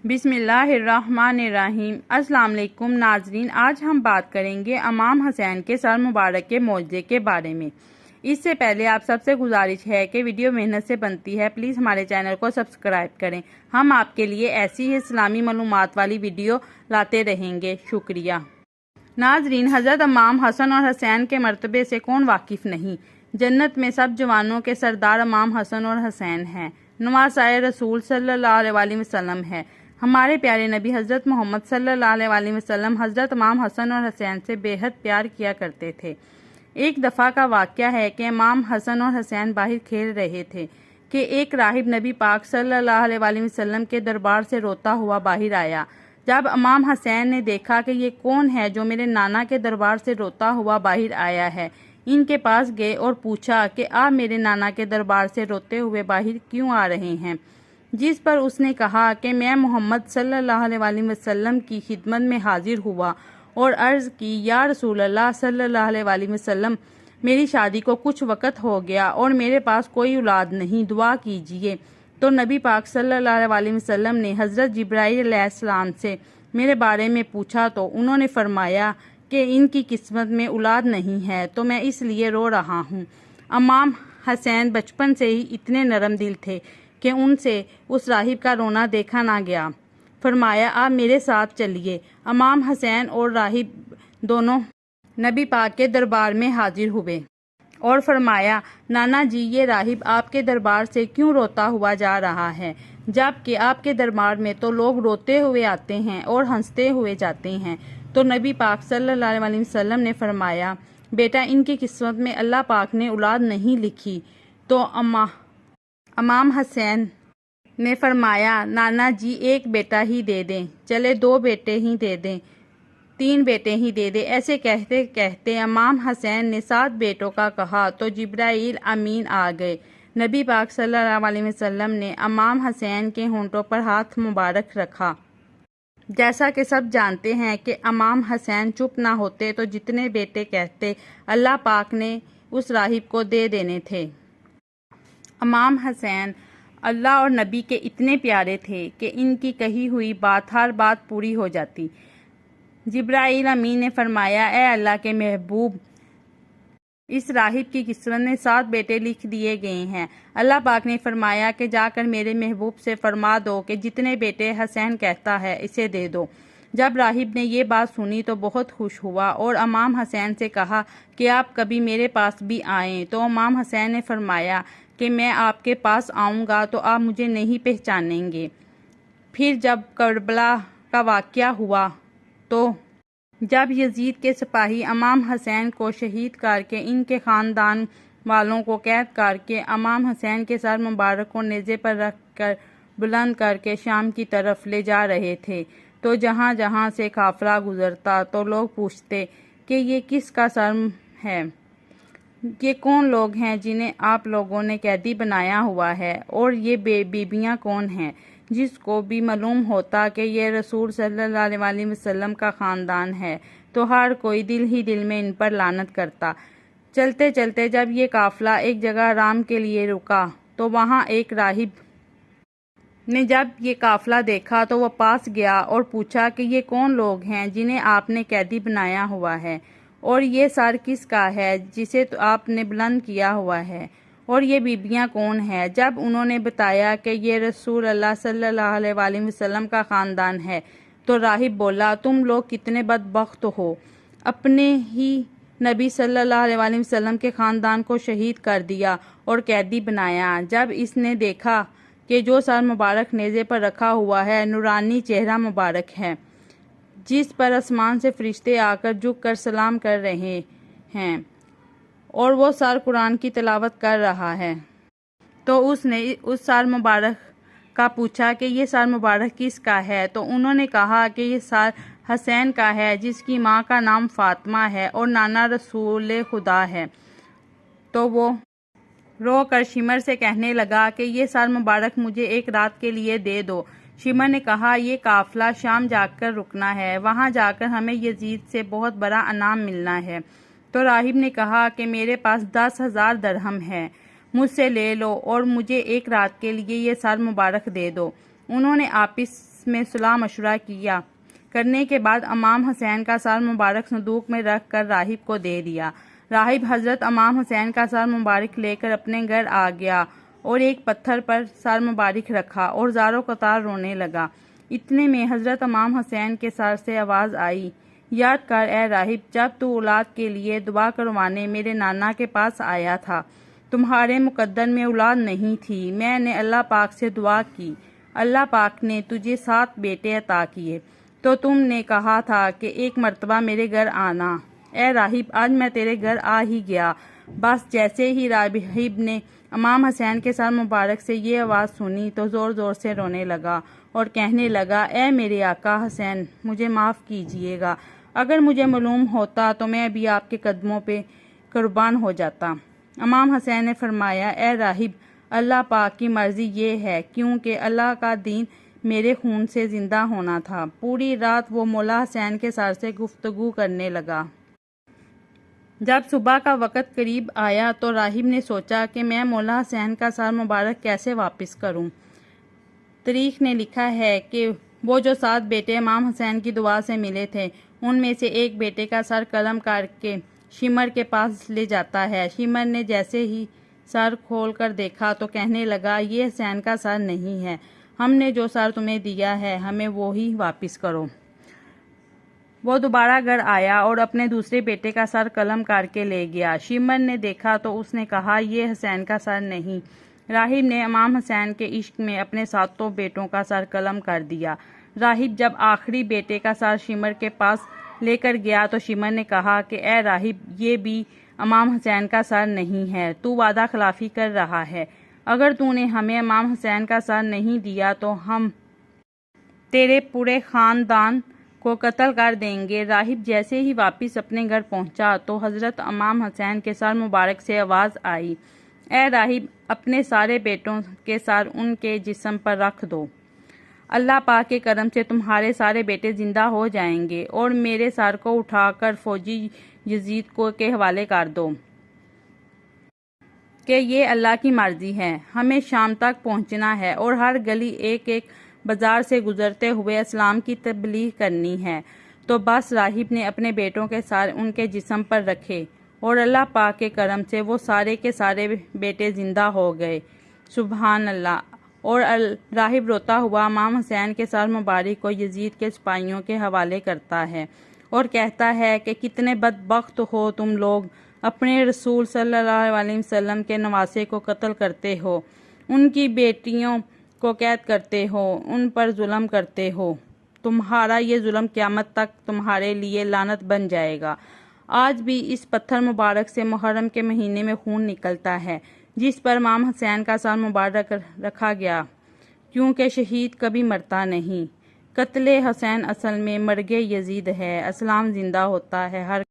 بسم اللہ الرحمن الرحیم۔ السلام علیکم ناظرین، آج ہم بات کریں گے امام حسین کے سر مبارک کے معجزے کے بارے میں۔ اس سے پہلے آپ سب سے گزارش ہے کہ ویڈیو محنت سے بنتی ہے، پلیز ہمارے چینل کو سبسکرائب کریں۔ ہم آپ کے لیے ایسی ہی اسلامی معلومات والی ویڈیو لاتے رہیں گے۔ شکریہ ناظرین، حضرت امام حسن اور حسین کے مرتبے سے کون واقف نہیں؟ جنت میں سب جوانوں کے سردار امام حسن اور حسین ہیں، نواسۂ رسول صلی اللہ علیہ وسلم ہے۔ ہمارے پیارے نبی حضرت محمد صلی اللہ علیہ وسلم حضرت امام حسن اور حسین سے بے حد پیار کیا کرتے تھے۔ ایک دفعہ کا واقعہ ہے کہ امام حسن اور حسین باہر کھیل رہے تھے کہ ایک راہب نبی پاک صلی اللہ علیہ وسلم کے دربار سے روتا ہوا باہر آیا۔ جب امام حسین نے دیکھا کہ یہ کون ہے جو میرے نانا کے دربار سے روتا ہوا باہر آیا ہے، ان کے پاس گئے اور پوچھا کہ آپ میرے نانا کے دربار سے روتے ہوئے باہر کیوں آ رہے ہیں؟ جس پر اس نے کہا کہ میں محمد صلی اللہ علیہ وسلم کی خدمت میں حاضر ہوا اور عرض کی، یا رسول اللہ صلی اللہ علیہ وسلم، میری شادی کو کچھ وقت ہو گیا اور میرے پاس کوئی اولاد نہیں، دعا کیجیے۔ تو نبی پاک صلی اللہ علیہ وسلم نے حضرت جبرائیل علیہ السلام سے میرے بارے میں پوچھا تو انہوں نے فرمایا کہ ان کی قسمت میں اولاد نہیں ہے، تو میں اس لیے رو رہا ہوں۔ امام حسین بچپن سے ہی اتنے نرم دل تھے کہ ان سے اس راہب کا رونا دیکھا نہ گیا۔ فرمایا، آپ میرے ساتھ چلیے۔ امام حسین اور راہب دونوں نبی پاک کے دربار میں حاضر ہوئے اور فرمایا، نانا جی، یہ راہب آپ کے دربار سے کیوں روتا ہوا جا رہا ہے، جبکہ آپ کے دربار میں تو لوگ روتے ہوئے آتے ہیں اور ہنستے ہوئے جاتے ہیں؟ تو نبی پاک صلی اللہ علیہ وسلم نے فرمایا، بیٹا، ان کی قسمت میں اللہ پاک نے اولاد نہیں لکھی۔ تو امام حسین نے فرمایا، نانا جی، ایک بیٹا ہی دے دیں، چلے 2 بیٹے ہی دے دیں، 3 بیٹے ہی دے دیں۔ ایسے کہتے کہتے امام حسین نے 7 بیٹوں کا کہا تو جبرائیل امین آ گئے۔ نبی پاک صلی اللہ علیہ وسلم نے امام حسین کے ہونٹوں پر ہاتھ مبارک رکھا۔ جیسا کہ سب جانتے ہیں کہ امام حسین چپ نہ ہوتے تو جتنے بیٹے کہتے اللہ پاک نے اس راہب کو دے دینے تھے۔ امام حسین اللہ اور نبی کے اتنے پیارے تھے کہ ان کی کہی ہوئی بات ہر بات پوری ہو جاتی۔ جبرائیل امین نے فرمایا، اے اللہ کے محبوب، اس راہب کی قسمت میں 7 بیٹے لکھ دیے گئے ہیں۔ اللہ پاک نے فرمایا کہ جا کر میرے محبوب سے فرما دو کہ جتنے بیٹے حسین کہتا ہے اسے دے دو۔ جب راہب نے یہ بات سنی تو بہت خوش ہوا اور امام حسین سے کہا کہ آپ کبھی میرے پاس بھی آئیں۔ تو امام حسین نے فرمایا کہ میں آپ کے پاس آؤں گا تو آپ مجھے نہیں پہچانیں گے۔ پھر جب کربلا کا واقعہ ہوا تو جب یزید کے سپاہی امام حسین کو شہید کر کے ان کے خاندان والوں کو قید کر کے امام حسین کے سر مبارک کو نیزے پر رکھ کر بلند کر کے شام کی طرف لے جا رہے تھے تو جہاں جہاں سے قافلہ گزرتا تو لوگ پوچھتے کہ یہ کس کا سر ہے، یہ کون لوگ ہیں جنہیں آپ لوگوں نے قیدی بنایا ہوا ہے، اور یہ بیبیاں کون ہیں؟ جس کو بھی معلوم ہوتا کہ یہ رسول صلی اللہ علیہ وسلم کا خاندان ہے تو ہر کوئی دل ہی دل میں ان پر لعنت کرتا۔ چلتے چلتے جب یہ قافلہ ایک جگہ آرام کے لیے رکا تو وہاں ایک راہب نے جب یہ قافلہ دیکھا تو وہ پاس گیا اور پوچھا کہ یہ کون لوگ ہیں جنہیں آپ نے قیدی بنایا ہوا ہے، اور یہ سر کس کا ہے جسے آپ نے بلند کیا ہوا ہے، اور یہ بیبیاں کون ہیں؟ جب انہوں نے بتایا کہ یہ رسول اللہ صلی اللہ علیہ وسلم کا خاندان ہے تو راہب بولا، تم لوگ کتنے بدبخت ہو، اپنے ہی نبی صلی اللہ علیہ وسلم کے خاندان کو شہید کر دیا اور قیدی بنایا۔ جب اس نے دیکھا کہ جو سر مبارک نیزے پر رکھا ہوا ہے نورانی چہرہ مبارک ہے جس پر آسمان سے فرشتے آ کر جھک کر سلام کر رہے ہیں، اور وہ سر قرآن کی تلاوت کر رہا ہے، تو اس نے اس سر مبارک کا پوچھا کہ یہ سر مبارک کس کا ہے؟ تو انہوں نے کہا کہ یہ سر حسین کا ہے جس کی ماں کا نام فاطمہ ہے اور نانا رسول خدا ہے۔ تو وہ رو کر شمر سے کہنے لگا کہ یہ سر مبارک مجھے ایک رات کے لیے دے دو۔ شمر نے کہا، یہ قافلہ شام جا کر رکنا ہے، وہاں جا کر ہمیں یزید سے بہت بڑا انعام ملنا ہے۔ تو راہب نے کہا کہ میرے پاس 10,000 درہم ہے، مجھ سے لے لو اور مجھے ایک رات کے لیے یہ سر مبارک دے دو۔ انہوں نے آپس میں صلاح مشورہ کرنے کے بعد امام حسین کا سر مبارک صندوق میں رکھ کر راہب کو دے دیا۔ راہب حضرت امام حسین کا سر مبارک لے کر اپنے گھر آ گیا اور ایک پتھر پر سر مبارک رکھا اور زاروں قطار رونے لگا۔ اتنے میں حضرت امام حسین کے سر سے آواز آئی، یاد کر اے راہب، جب تو اولاد کے لیے دعا کروانے میرے نانا کے پاس آیا تھا، تمہارے مقدر میں اولاد نہیں تھی، میں نے اللہ پاک سے دعا کی، اللہ پاک نے تجھے 7 بیٹے عطا کیے، تو تم نے کہا تھا کہ ایک مرتبہ میرے گھر آنا۔ اے راہب، آج میں تیرے گھر آ ہی گیا۔ بس جیسے ہی راہب نے امام حسین کے سر مبارک سے یہ آواز سنی تو زور زور سے رونے لگا اور کہنے لگا، اے میرے آقا حسین، مجھے معاف کیجیے گا، اگر مجھے معلوم ہوتا تو میں بھی آپ کے قدموں پہ قربان ہو جاتا۔ امام حسین نے فرمایا، اے راہب، اللہ پاک کی مرضی یہ ہے، کیونکہ اللہ کا دین میرے خون سے زندہ ہونا تھا۔ پوری رات وہ مولا حسین کے سر سے گفتگو کرنے لگا۔ جب صبح کا وقت قریب آیا تو راہب نے سوچا کہ میں مولا حسین کا سر مبارک کیسے واپس کروں۔ تاریخ نے لکھا ہے کہ وہ جو 7 بیٹے امام حسین کی دعا سے ملے تھے، ان میں سے ایک بیٹے کا سر قلم کر کے شمر کے پاس لے جاتا ہے۔ شمر نے جیسے ہی سر کھول کر دیکھا تو کہنے لگا، یہ حسین کا سر نہیں ہے، ہم نے جو سر تمہیں دیا ہے ہمیں وہی واپس کرو۔ وہ دوبارہ گھر آیا اور اپنے دوسرے بیٹے کا سر قلم کر کے لے گیا۔ شمر نے دیکھا تو اس نے کہا، یہ حسین کا سر نہیں۔ راہب نے امام حسین کے عشق میں اپنے 7 بیٹوں کا سر قلم کر دیا۔ راہب جب آخری بیٹے کا سر شمر کے پاس لے کر گیا تو شمر نے کہا کہ اے راہب، یہ بھی امام حسین کا سر نہیں ہے، تو وعدہ خلافی کر رہا ہے، اگر تو نے ہمیں امام حسین کا سر نہیں دیا تو ہم تیرے پورے خاندان کو قتل کر دیں گے۔ راہب جیسے ہی واپس اپنے گھر پہنچا تو حضرت امام حسین کے سر مبارک سے آواز آئی، اے راہب، اپنے سارے بیٹوں کے سر ان کے جسم پر رکھ دو، اللہ پاک کے کرم سے تمہارے سارے بیٹے زندہ ہو جائیں گے، اور میرے سر کو اٹھا کر فوجی یزید کے حوالے کر دو کہ یہ اللہ کی مرضی ہے، ہمیں شام تک پہنچنا ہے اور ہر گلی ایک بازار سے گزرتے ہوئے اسلام کی تبلیغ کرنی ہے۔ تو بس راہب نے اپنے بیٹوں کے سر ان کے جسم پر رکھے اور اللہ پاک کے کرم سے وہ سارے کے سارے بیٹے زندہ ہو گئے۔ سبحان اللہ۔ اور راہب روتا ہوا امام حسین کے سر مبارک کو یزید کے سپاہیوں کے حوالے کرتا ہے اور کہتا ہے کہ کتنے بدبخت ہو تم لوگ، اپنے رسول صلی اللہ علیہ وسلم کے نواسے کو قتل کرتے ہو، ان کی بیٹیوں کو قید کرتے ہو، ان پر ظلم کرتے ہو، تمہارا یہ ظلم قیامت تک تمہارے لیے لعنت بن جائے گا۔ آج بھی اس پتھر مبارک سے محرم کے مہینے میں خون نکلتا ہے جس پر امام حسین کا سر مبارک رکھا گیا، کیونکہ شہید کبھی مرتا نہیں۔ قتل حسین اصل میں مرگ یزید ہے، اسلام زندہ ہوتا ہے ہر